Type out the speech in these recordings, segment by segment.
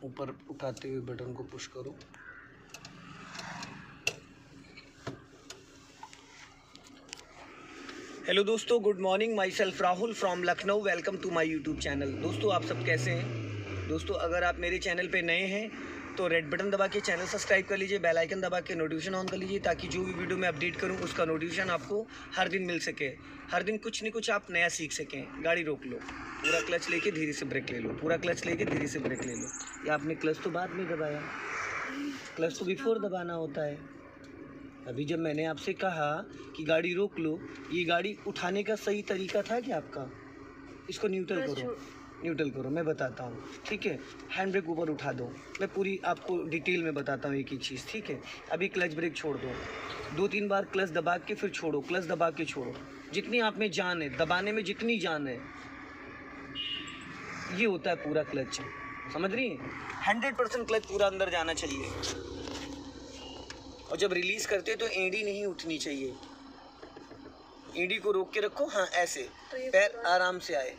ऊपर उठाते हुए बटन को पुश करो। हेलो दोस्तों, good morning. My self Rahul from Lucknow. Welcome to my YouTube channel. दोस्तों, आप सब कैसे हैं? दोस्तों, अगर आप मेरे चैनल पे नए हैं तो रेड बटन दबा के चैनल सब्सक्राइब कर लीजिए, बेल आइकन दबा के नोटिफिकेशन ऑन कर लीजिए, ताकि जो भी वीडियो मैं अपडेट करूं उसका नोटिफिकेशन आपको हर दिन मिल सके। हर दिन कुछ न कुछ आप नया सीख सकें। गाड़ी रोक लो, पूरा क्लच लेके धीरे से ब्रेक ले लो, पूरा क्लच लेके धीरे से ब्रेक ले लो। या आपने क्लच तो बाद में दबाया, क्लच तो बिफोर दबाना होता है। अभी जब मैंने आपसे कहा कि गाड़ी रोक लो, ये गाड़ी उठाने का सही तरीका था क्या आपका? इसको न्यूट्रल करो, न्यूट्रल करो, मैं बताता हूँ, ठीक है। हैंड ब्रेक ऊपर उठा दो, मैं पूरी आपको डिटेल में बताता हूँ एक एक चीज़, ठीक है। अभी क्लच ब्रेक छोड़ दो, 2-3 बार क्लच दबा के फिर छोड़ो, क्लच दबा के छोड़ो। जितनी आप में जान है, दबाने में जितनी जान है, ये होता है पूरा क्लच। समझ रही है? 100% क्लच पूरा अंदर जाना चाहिए। और जब रिलीज़ करते हो तो एड़ी नहीं उठनी चाहिए, एड़ी को रोक के रखो। हाँ, ऐसे तो पैर आराम से आए।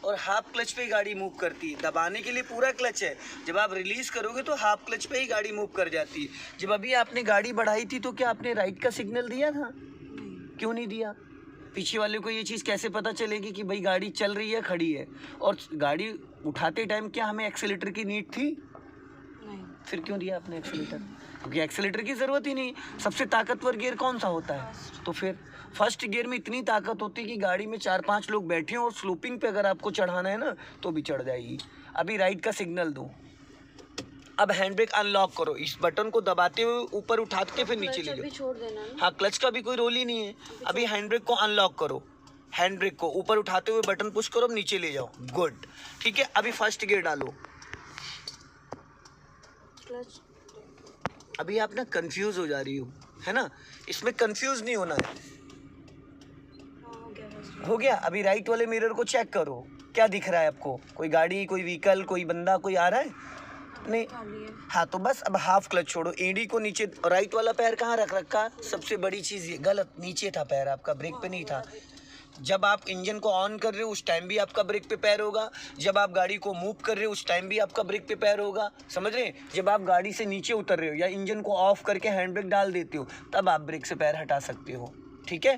और हाफ क्लच पे ही गाड़ी मूव करती है। दबाने के लिए पूरा क्लच है, जब आप रिलीज़ करोगे तो हाफ क्लच पे ही गाड़ी मूव कर जाती है। जब अभी आपने गाड़ी बढ़ाई थी तो क्या आपने राइट का सिग्नल दिया था? क्यों नहीं दिया? पीछे वाले को ये चीज़ कैसे पता चलेगी कि भाई गाड़ी चल रही है, खड़ी है? और गाड़ी उठाते टाइम क्या हमें एक्सीलेटर की नीड थी? नहीं। फिर क्यों दिया आपने एक्सीलेटर? क्योंकि एक्सीलेटर की ज़रूरत ही नहीं। सबसे ताकतवर गियर कौन सा होता है? तो फिर फर्स्ट गियर में इतनी ताकत होती है कि गाड़ी में 4-5 लोग बैठे हैं और स्लोपिंग पे अगर आपको चढ़ाना है ना तो भी चढ़ जाएगी। अभी राइट का सिग्नल दो। अब हैंड ब्रेक अनलॉक करो, इस बटन को दबाते हुए ऊपर उठा के फिर नीचे ले जाओ। छोड़ देना। हाँ, क्लच का भी कोई रोल ही नहीं है। अभी हैंड ब्रेक को अनलॉक करो, हैंड ब्रेक को ऊपर उठाते हुए बटन पुश करो, नीचे ले जाओ। गुड, ठीक है। अभी फर्स्ट गियर डालो। क्लच। अभी आप ना कंफ्यूज हो जा रही हो, है ना? इसमें कंफ्यूज नहीं होना है। हो गया। अभी राइट वाले मिरर को चेक करो, क्या दिख रहा है आपको? कोई गाड़ी, कोई व्हीकल, कोई बंदा, कोई आ रहा है? नहीं। हाँ, तो बस अब हाफ क्लच छोड़ो, एड़ी को नीचे। राइट वाला पैर कहाँ रख रखा? सबसे बड़ी चीज़ ये, गलत, नीचे था पैर आपका, ब्रेक पे नहीं था। जब आप इंजन को ऑन कर रहे हो उस टाइम भी आपका ब्रेक पे पैर होगा, जब आप गाड़ी को मूव कर रहे हो उस टाइम भी आपका ब्रेक पे पैर होगा। समझ रहे हैं? जब आप गाड़ी से नीचे उतर रहे हो या इंजन को ऑफ करके हैंड ब्रेक डाल देते हो तब आप ब्रेक से पैर हटा सकते हो, ठीक है।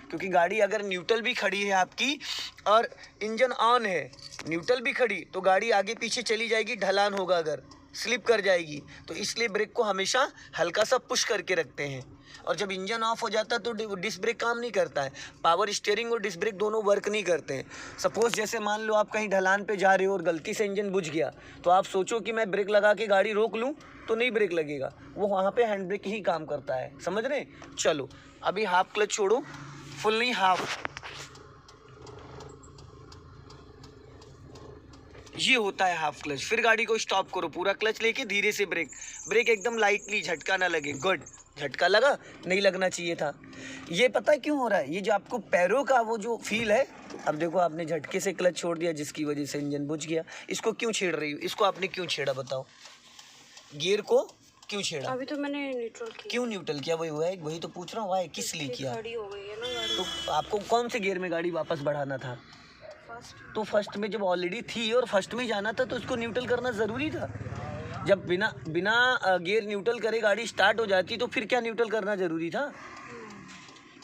क्योंकि गाड़ी अगर न्यूट्रल भी खड़ी है आपकी और इंजन ऑन है, न्यूट्रल भी खड़ी, तो गाड़ी आगे पीछे चली जाएगी, ढलान होगा, अगर स्लिप कर जाएगी। तो इसलिए ब्रेक को हमेशा हल्का सा पुश करके रखते हैं। और जब इंजन ऑफ हो जाता है तो डिस्क ब्रेक काम नहीं करता है। पावर स्टीयरिंग और डिस्क ब्रेक दोनों वर्क नहीं करते हैं। सपोज जैसे मान लो आप कहीं ढलान पे जा रहे हो और गलती से इंजन बुझ गया, तो आप सोचो कि मैं ब्रेक लगा के गाड़ी रोक लूँ, तो नहीं ब्रेक लगेगा, वो वहाँ पे हैंड ब्रेक ही काम करता है। समझ रहे? चलो, अभी हाफ क्लच छोड़ो, फुल नहीं, हाफ। ये होता है हाफ क्लच। फिर गाड़ी को स्टॉप करो, पूरा क्लच लेके धीरे से ब्रेक, ब्रेक एकदम लाइटली, झटका ना लगे। गुड, झटका लगा? नहीं लगना चाहिए था। ये पता क्यों हो रहा है? ये जो आपको पैरों का वो जो फील है, अब देखो आपने झटके से क्लच छोड़ दिया जिसकी वजह से इंजन बुझ गया। इसको क्यों छेड़ रही हो? इसको आपने क्यों छेड़ा बताओ? गियर को क्यों छेड़ा? अभी तो मैंने न्यूट्रल किया। क्यों न्यूट्रल किया? वही हुआ है, वही तो पूछ रहा हूँ, वाई किस लिए किया? खड़ी हो गई है ना गाड़ी। तो आपको कौन से गियर में गाड़ी वापस बढ़ाना था? तो फर्स्ट में जब ऑलरेडी थी और फर्स्ट में जाना था तो उसको न्यूट्रल करना ज़रूरी था। जब बिना गियर न्यूट्रल करे गाड़ी स्टार्ट हो जाती तो फिर क्या न्यूट्रल करना ज़रूरी था?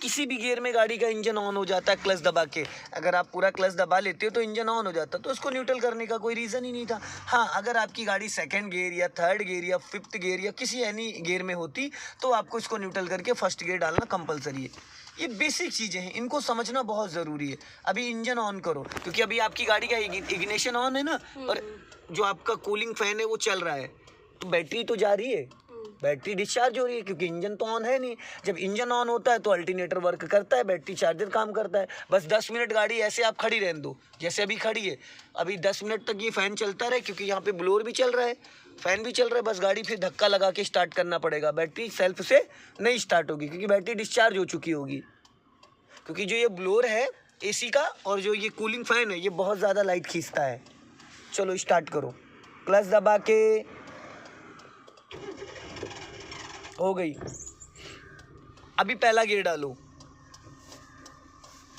किसी भी गियर में गाड़ी का इंजन ऑन हो जाता है क्लच दबा के। अगर आप पूरा क्लच दबा लेते हो तो इंजन ऑन हो जाता, तो उसको न्यूट्रल करने का कोई रीज़न ही नहीं था। हाँ, अगर आपकी गाड़ी सेकंड गियर या थर्ड गियर या फिफ्थ गियर या किसी एनी गियर में होती तो आपको इसको न्यूट्रल करके फर्स्ट गियर डालना कंपलसरी है। ये बेसिक चीज़ें हैं, इनको समझना बहुत ज़रूरी है। अभी इंजन ऑन करो, क्योंकि अभी आपकी गाड़ी का इग्निशन ऑन है ना, और जो आपका कूलिंग फैन है वो चल रहा है, तो बैटरी तो जा रही है, बैटरी डिस्चार्ज हो रही है, क्योंकि इंजन तो ऑन है नहीं। जब इंजन ऑन होता है तो अल्टरनेटर वर्क करता है, बैटरी चार्जर काम करता है। बस 10 मिनट गाड़ी ऐसे आप खड़ी रहने दो जैसे अभी खड़ी है। अभी 10 मिनट तक ये फ़ैन चलता रहे, क्योंकि यहाँ पे ब्लोअर भी चल रहा है, फ़ैन भी चल रहा है। बस गाड़ी फिर धक्का लगा के स्टार्ट करना पड़ेगा, बैटरी सेल्फ से नहीं स्टार्ट होगी क्योंकि बैटरी डिस्चार्ज हो चुकी होगी। क्योंकि जो ये ब्लोअर है एसी का और जो ये कूलिंग फ़ैन है ये बहुत ज़्यादा लाइट खींचता है। चलो स्टार्ट करो, क्लच दबा के, हो गई। अभी पहला गियर डालो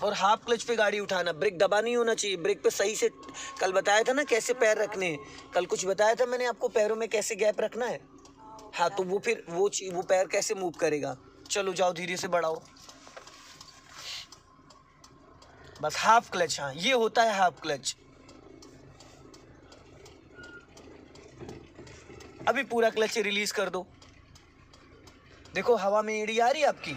और हाफ क्लच पे गाड़ी उठाना, ब्रेक दबा नहीं होना चाहिए, ब्रेक पे सही से कल बताया था ना कैसे पैर रखने हैं, कल कुछ बताया था मैंने आपको पैरों में कैसे गैप रखना है। हाँ तो वो फिर वो पैर कैसे मूव करेगा। चलो जाओ धीरे से बढ़ाओ, बस हाफ क्लच। हाँ ये होता है हाफ क्लच। अभी पूरा क्लच रिलीज कर दो। देखो हवा में एड़ी आ रही है आपकी,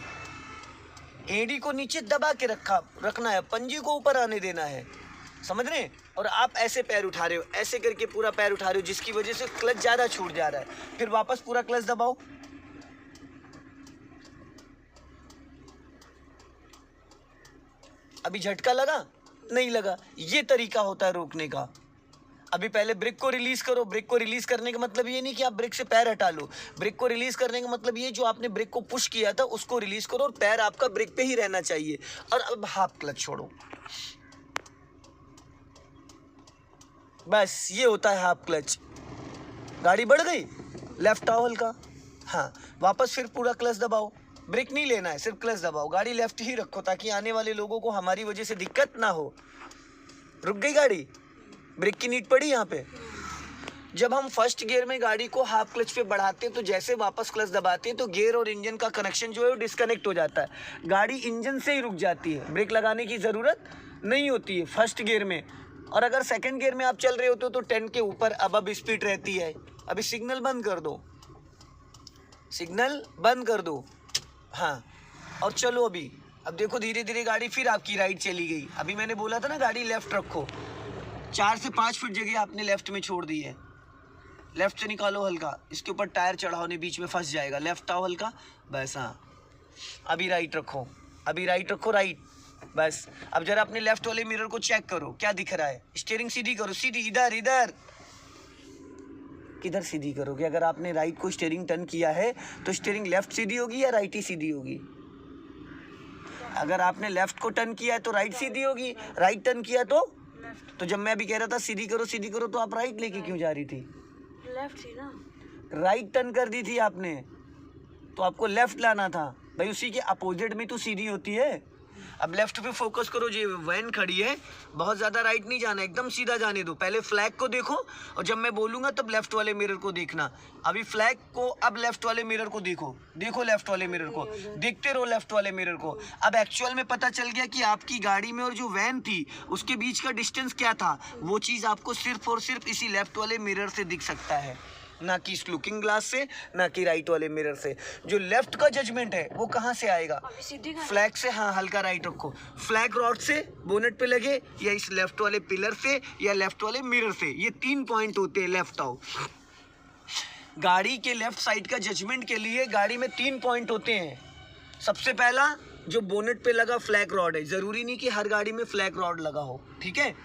एड़ी को नीचे दबा के रखना है, पंजे को ऊपर आने देना है, समझ रहे हैं। और आप ऐसे पैर उठा रहे हो, ऐसे करके पूरा पैर उठा रहे हो, जिसकी वजह से क्लच ज़्यादा छूट जा रहा है। फिर वापस पूरा क्लच दबाओ। अभी झटका लगा नहीं लगा, ये तरीका होता है रोकने का। अभी पहले ब्रेक को रिलीज करो। ब्रेक को रिलीज करने का मतलब ये नहीं कि आप ब्रेक से पैर हटा लो। ब्रेक को रिलीज करने का मतलब ये जो आपने ब्रेक को पुश किया था उसको रिलीज करो और पैर आपका ब्रेक पे ही रहना चाहिए। और अब हाफ क्लच छोड़ो, बस ये होता है हाफ क्लच। गाड़ी बढ़ गई, लेफ्ट आओ हल्का। हाँ वापस फिर पूरा क्लच दबाओ, ब्रेक नहीं लेना है, सिर्फ क्लच दबाओ। गाड़ी लेफ्ट ही रखो ताकि आने वाले लोगों को हमारी वजह से दिक्कत ना हो। रुक गई गाड़ी, ब्रेक की नीड पड़ी यहाँ पे। जब हम फर्स्ट गियर में गाड़ी को हाफ क्लच पे बढ़ाते हैं तो जैसे वापस क्लच दबाते हैं तो गियर और इंजन का कनेक्शन जो है वो डिस्कनेक्ट हो जाता है, गाड़ी इंजन से ही रुक जाती है, ब्रेक लगाने की ज़रूरत नहीं होती है फर्स्ट गियर में। और अगर सेकंड गियर में आप चल रहे होते हो तो 10 के ऊपर अब स्पीड रहती है। अभी सिग्नल बंद कर दो, सिग्नल बंद कर दो। हाँ और चलो अभी, अब देखो धीरे धीरे गाड़ी फिर आपकी राइट चली गई। अभी मैंने बोला था ना गाड़ी लेफ्ट रखो, 4 से 5 फीट जगह आपने लेफ्ट में छोड़ दी है। लेफ्ट से निकालो हल्का, इसके ऊपर टायर चढ़ाओ नहीं, बीच में फंस जाएगा। लेफ्ट आओ हल्का, बस। हाँ अभी राइट रखो, अभी राइट रखो, राइट, बस। अब जरा अपने लेफ्ट वाले मिरर को चेक करो क्या दिख रहा है। स्टीयरिंग सीधी करो, सीधी, इधर इधर। किधर सीधी करोगे? अगर आपने राइट को स्टीयरिंग टर्न किया है तो स्टीयरिंग लेफ्ट सीधी होगी या राइट ही सीधी होगी? अगर आपने लेफ्ट को टर्न किया है तो राइट सीधी होगी, राइट टर्न किया तो जब मैं अभी कह रहा था सीधी करो तो आप राइट लेके क्यों जा रही थी? लेफ्ट थी ना, राइट टर्न कर दी थी आपने तो आपको लेफ्ट लाना था भाई, उसी के अपोजिट में तो सीधी होती है। अब लेफ्ट पे फोकस करो, जो वैन खड़ी है बहुत ज़्यादा राइट नहीं जाना, एकदम सीधा जाने दो। पहले फ्लैग को देखो और जब मैं बोलूँगा तब लेफ्ट वाले मिरर को देखना। अभी फ्लैग को, अब लेफ्ट वाले मिरर को देखो, देखो लेफ्ट वाले मिरर को, देखते रहो लेफ्ट वाले मिरर को। अब एक्चुअल में पता चल गया कि आपकी गाड़ी में और जो वैन थी उसके बीच का डिस्टेंस क्या था। वो चीज़ आपको सिर्फ और सिर्फ इसी लेफ्ट वाले मिरर से दिख सकता है, ना कि इस लुकिंग ग्लास से, ना कि राइट वाले मिरर से। जो लेफ्ट का जजमेंट है वो कहाँ से आएगा? फ्लैग से। हाँ हल्का राइट रखो, फ्लैग रॉड से बोनेट पे लगे या इस लेफ्ट वाले पिलर से या लेफ्ट वाले मिरर से। ये 3 पॉइंट होते हैं। लेफ्ट आओ, गाड़ी के लेफ्ट साइड का जजमेंट के लिए गाड़ी में 3 पॉइंट होते हैं। सबसे पहला जो बोनेट पे लगा फ्लैग रॉड है, ज़रूरी नहीं कि हर गाड़ी में फ्लैग रॉड लगा हो, ठीक है,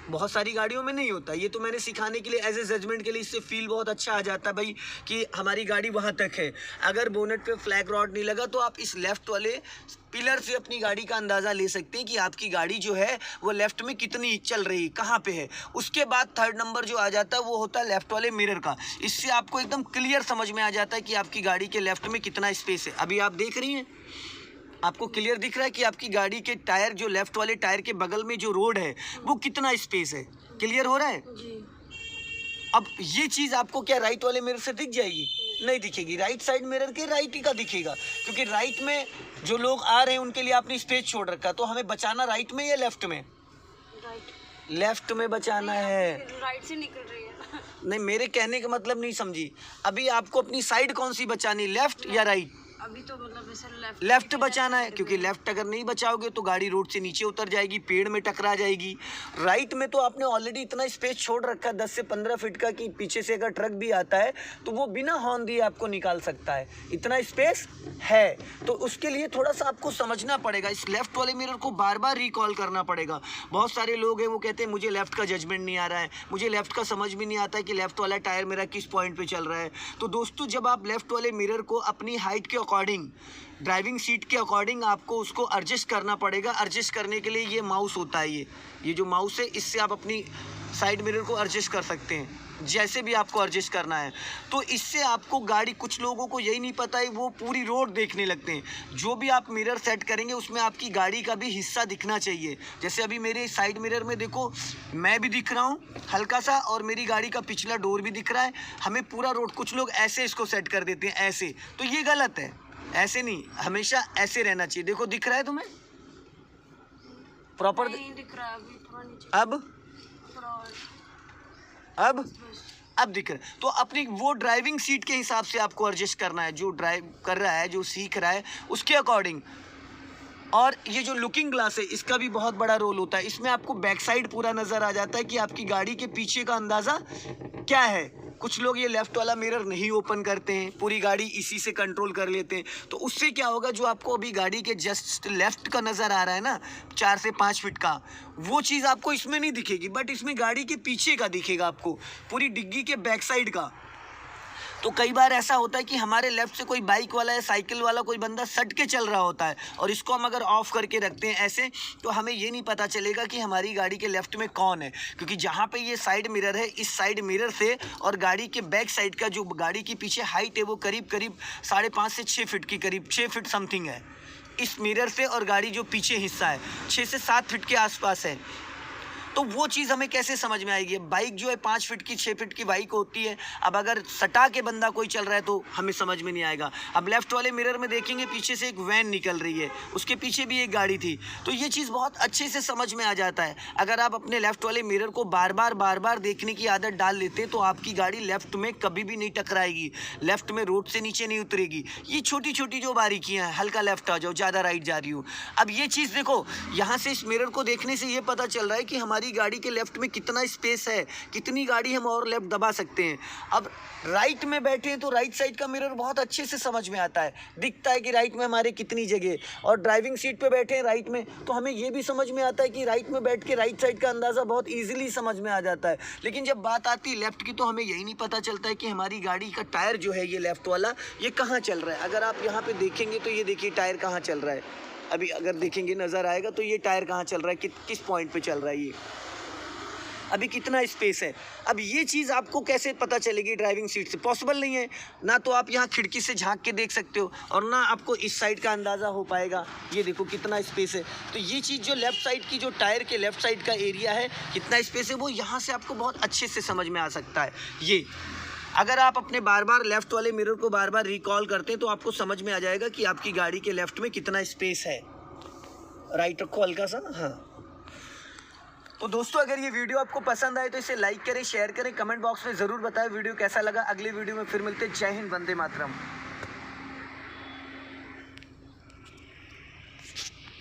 बहुत सारी गाड़ियों में नहीं होता। ये तो मैंने सिखाने के लिए, एज ए जजमेंट के लिए, इससे फील बहुत अच्छा आ जाता है भाई कि हमारी गाड़ी वहाँ तक है। अगर बोनेट पे फ्लैग रॉड नहीं लगा तो आप इस लेफ्ट वाले पिलर से अपनी गाड़ी का अंदाज़ा ले सकते हैं कि आपकी गाड़ी जो है वो लेफ्ट में कितनी चल रही, कहाँ पे है। उसके बाद 3rd नंबर जो आ जाता है वो होता है लेफ्ट वाले मिरर का। इससे आपको एकदम क्लियर समझ में आ जाता है कि आपकी गाड़ी के लेफ्ट में कितना स्पेस है। अभी आप देख रही हैं, आपको क्लियर दिख रहा है कि आपकी गाड़ी के टायर, जो लेफ्ट वाले टायर के बगल में जो रोड है वो कितना स्पेस है। क्लियर हो रहा है जी। अब ये चीज़ आपको क्या राइट वाले मिरर से दिख जाएगी? नहीं दिखेगी। राइट साइड मिरर के राइट ही का दिखेगा, क्योंकि राइट में जो लोग आ रहे हैं उनके लिए आपने स्पेस छोड़ रखा। तो हमें बचाना राइट में या लेफ्ट में? राइट। लेफ्ट में बचाना है। राइट से निकल रही है। नहीं, मेरे कहने का मतलब नहीं समझी। अभी आपको अपनी साइड कौन सी बचानी, लेफ्ट या राइट? अभी तो मतलब ऐसा लेफ्ट बचाना है, क्योंकि लेफ्ट अगर नहीं बचाओगे तो गाड़ी रोड से नीचे उतर जाएगी, पेड़ में टकरा जाएगी। राइट में तो आपने ऑलरेडी इतना स्पेस छोड़ रखा है 10 से 15 फीट का कि पीछे से अगर ट्रक भी आता है तो वो बिना हॉर्न दिए आपको निकाल सकता है, इतना स्पेस है। तो उसके लिए थोड़ा सा आपको समझना पड़ेगा, इस लेफ्ट वाले मिरर को बार बार रिकॉल करना पड़ेगा। बहुत सारे लोग हैं वो कहते हैं मुझे लेफ्ट का जजमेंट नहीं आ रहा है, मुझे लेफ्ट का समझ भी नहीं आता है कि लेफ्ट वाला टायर मेरा किस पॉइंट पे चल रहा है। तो दोस्तों, जब आप लेफ्ट वाले मिरर को अपनी हाइट के अकॉर्डिंग, ड्राइविंग सीट के अकॉर्डिंग आपको उसको एडजस्ट करना पड़ेगा। एडजस्ट करने के लिए ये माउस होता है, ये जो माउस है इससे आप अपनी साइड मिरर को एडजस्ट कर सकते हैं, जैसे भी आपको एडजस्ट करना है। तो इससे आपको गाड़ी, कुछ लोगों को यही नहीं पता है, वो पूरी रोड देखने लगते हैं। जो भी आप मिरर सेट करेंगे उसमें आपकी गाड़ी का भी हिस्सा दिखना चाहिए। जैसे अभी मेरे साइड मिरर में देखो, मैं भी दिख रहा हूँ हल्का सा, और मेरी गाड़ी का पिछला डोर भी दिख रहा है। हमें पूरा रोड, कुछ लोग ऐसे इसको सेट कर देते हैं ऐसे, तो ये गलत है। ऐसे नहीं, हमेशा ऐसे रहना चाहिए। देखो दिख रहा है तुम्हें प्रॉपर? नहीं दिख रहा है अभी, थोड़ा नीचे, अब थोड़ा और, अब बस। अब दिख रहा है। तो अपनी वो ड्राइविंग सीट के हिसाब से आपको एडजस्ट करना है, जो ड्राइव कर रहा है, जो सीख रहा है उसके अकॉर्डिंग। और ये जो लुकिंग ग्लास है, इसका भी बहुत बड़ा रोल होता है। इसमें आपको बैक साइड पूरा नज़र आ जाता है कि आपकी गाड़ी के पीछे का अंदाज़ा क्या है। कुछ लोग ये लेफ़्ट वाला मिरर नहीं ओपन करते हैं, पूरी गाड़ी इसी से कंट्रोल कर लेते हैं। तो उससे क्या होगा, जो आपको अभी गाड़ी के जस्ट लेफ़्ट का नज़र आ रहा है ना, 4 से 5 फीट का, वो चीज़ आपको इसमें नहीं दिखेगी, बट इसमें गाड़ी के पीछे का दिखेगा आपको, पूरी डिग्गी के बैक साइड का। तो कई बार ऐसा होता है कि हमारे लेफ़्ट से कोई बाइक वाला या साइकिल वाला कोई बंदा सट के चल रहा होता है, और इसको हम अगर ऑफ़ करके रखते हैं ऐसे, तो हमें ये नहीं पता चलेगा कि हमारी गाड़ी के लेफ़्ट में कौन है। क्योंकि जहाँ पे ये साइड मिरर है, इस साइड मिरर से और गाड़ी के बैक साइड का जो गाड़ी के पीछे हाइट है, वो करीब करीब 5.5 से 6 फीट की, करीब 6 फीट समथिंग है इस मिरर से, और गाड़ी जो पीछे हिस्सा है 6 से 7 फीट के आसपास है। तो वो चीज़ हमें कैसे समझ में आएगी? बाइक जो है 5 फीट की, 6 फीट की बाइक होती है। अब अगर सटा के बंदा कोई चल रहा है तो हमें समझ में नहीं आएगा। अब लेफ़्ट वाले मिरर में देखेंगे, पीछे से एक वैन निकल रही है, उसके पीछे भी एक गाड़ी थी, तो ये चीज़ बहुत अच्छे से समझ में आ जाता है। अगर आप अपने लेफ़्ट वाले मिरर को बार बार देखने की आदत डाल लेते हैं, तो आपकी गाड़ी लेफ़्ट में कभी भी नहीं टकराएगी, लेफ़्ट में रोड से नीचे नहीं उतरेगी। ये छोटी छोटी जो बारीकियाँ हैं, हल्का लेफ़्ट आ जाओ, ज़्यादा राइट जा रही हो। अब ये चीज़ देखो, यहाँ से इस मिरर को देखने से ये पता चल रहा है कि हमारी गाड़ी के लेफ़्ट में कितना स्पेस है, कितनी गाड़ी हम और लेफ्ट दबा सकते हैं। अब राइट में बैठे हैं तो राइट साइड का मिरर बहुत अच्छे से समझ में आता है, दिखता है कि राइट में हमारे कितनी जगह, और ड्राइविंग सीट पे बैठे हैं राइट में, तो हमें ये भी समझ में आता है कि राइट में बैठ के राइट साइड का अंदाज़ा बहुत ईजिली समझ में आ जाता है। लेकिन जब बात आती है लेफ़्ट की, तो हमें यही नहीं पता चलता है कि हमारी गाड़ी का टायर जो है, ये लेफ़्ट वाला, ये कहाँ चल रहा है। अगर आप यहाँ पर देखेंगे तो ये देखिए टायर कहाँ चल रहा है, अभी अगर देखेंगे नज़र आएगा तो ये टायर कहाँ चल रहा है, किस पॉइंट पर चल रहा है, ये अभी कितना स्पेस है। अब ये चीज़ आपको कैसे पता चलेगी ड्राइविंग सीट से? पॉसिबल नहीं है ना। तो आप यहाँ खिड़की से झांक के देख सकते हो, और ना आपको इस साइड का अंदाज़ा हो पाएगा। ये देखो कितना स्पेस है। तो ये चीज़ जो लेफ़्ट साइड की, जो टायर के लेफ़्ट साइड का एरिया है, कितना स्पेस है, वो यहाँ से आपको बहुत अच्छे से समझ में आ सकता है। ये अगर आप अपने बार लेफ़्ट वाले मिरर को बार रिकॉल करते हैं, तो आपको समझ में आ जाएगा कि आपकी गाड़ी के लेफ़्ट में कितना स्पेस है। राइट रखो हल्का सा, हाँ। तो दोस्तों, अगर ये वीडियो आपको पसंद आए तो इसे लाइक करें, शेयर करें, कमेंट बॉक्स में ज़रूर बताएं वीडियो कैसा लगा। अगली वीडियो में फिर मिलते हैं। जय हिंद, वंदे मातरम।